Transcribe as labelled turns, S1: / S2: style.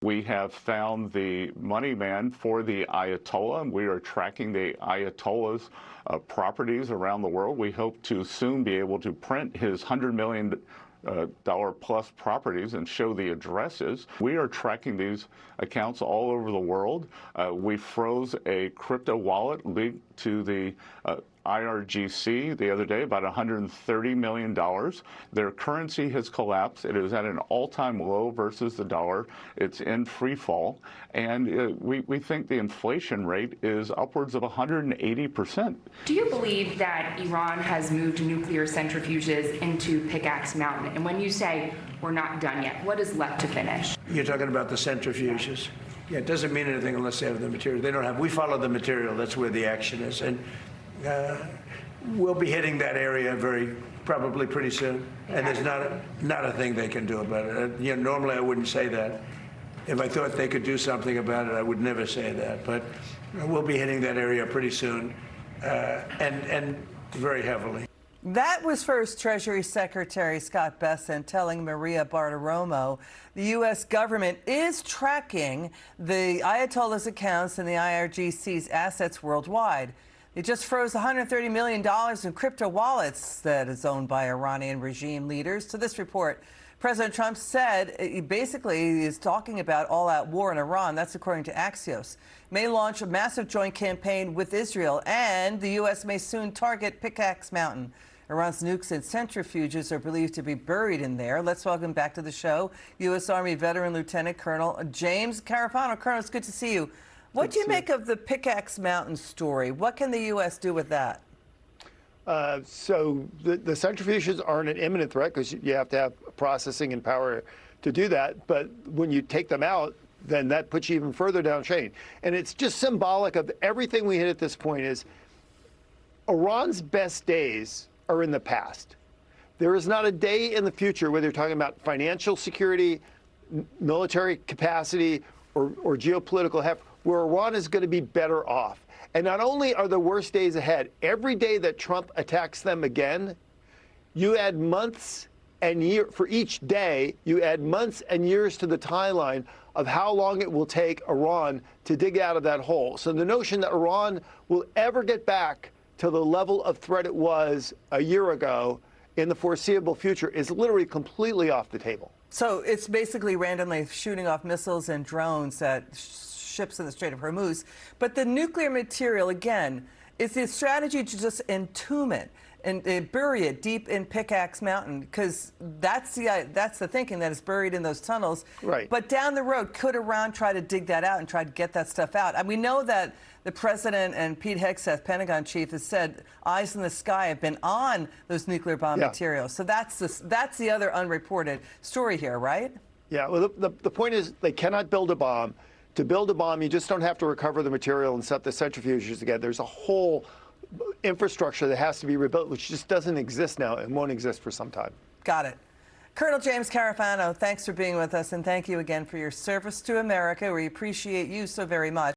S1: We have found the money man for the Ayatollah, and we are tracking the Ayatollah's properties around the world. We hope to soon be able to print his $100 million plus properties and show the addresses. We are tracking these accounts all over the world. We froze a crypto wallet linked to the IRGC the other day, about $130 million. Their currency has collapsed. It is at an all-time low versus the dollar. It's in free fall. And we think the inflation rate is upwards of 180%.
S2: Do you believe that Iran has moved nuclear centrifuges into Pickaxe Mountain? And when you say we're not done yet, what is left to finish?
S3: You're talking about the centrifuges. Yeah, it doesn't mean anything unless they have the material. They don't have. We follow the material. That's where the action is. And we'll be hitting that area probably pretty soon, and there's not a thing they can do about it. Normally I wouldn't say that. If I thought they could do something about it, I would never say that. But we'll be hitting that area pretty soon, and very heavily.
S4: That was first Treasury Secretary Scott Bessent telling Maria Bartiromo the U.S. government is tracking the Ayatollah's accounts and the IRGC's assets worldwide. It just froze $130 million in crypto wallets that is owned by Iranian regime leaders. To this report, President Trump said he basically is talking about all-out war in Iran. That's according to Axios. May launch a massive joint campaign with Israel, and the U.S. may soon target Pickaxe Mountain. Iran's nukes and centrifuges are believed to be buried in there. Let's welcome back to the show U.S. Army veteran Lieutenant Colonel James Carafano. Colonel, it's good to see you. What do you make of the Pickaxe Mountain story? What can the U.S. do with that?
S5: So the centrifuges aren't an imminent threat because you have to have processing and power to do that. But when you take them out, then that puts you even further downstream. And it's just symbolic of everything we hit at this point is Iran's best days are in the past. There is not a day in the future, whether you're talking about financial security, military capacity, or geopolitical heft, where Iran is going to be better off. And not only are the worst days ahead, every day that Trump attacks them again, you add months and years, for each day, you add months and years to the timeline of how long it will take Iran to dig out of that hole. So the notion that Iran will ever get back to the level of threat it was a year ago in the foreseeable future is literally completely off the table.
S4: So it's basically randomly shooting off missiles and drones at ships in the Strait of Hormuz. But the nuclear material, again, is the strategy to just entomb it and bury it deep in Pickaxe Mountain, because that's the thinking, that it's buried in those tunnels.
S5: Right.
S4: But down the road, could Iran try to dig that out and try to get that stuff out? And we know that the president and Pete Hegseth, Pentagon chief, has said eyes in the sky have been on those nuclear bomb materials. So that's the other unreported story here, right?
S5: Yeah, well, the point is they cannot build a bomb. To build a bomb, you just don't have to recover the material and set the centrifuges together. There's a whole infrastructure that has to be rebuilt, which just doesn't exist now and won't exist for some time.
S4: Got it. Colonel James Carafano, thanks for being with us, and thank you again for your service to America. We appreciate you so very much.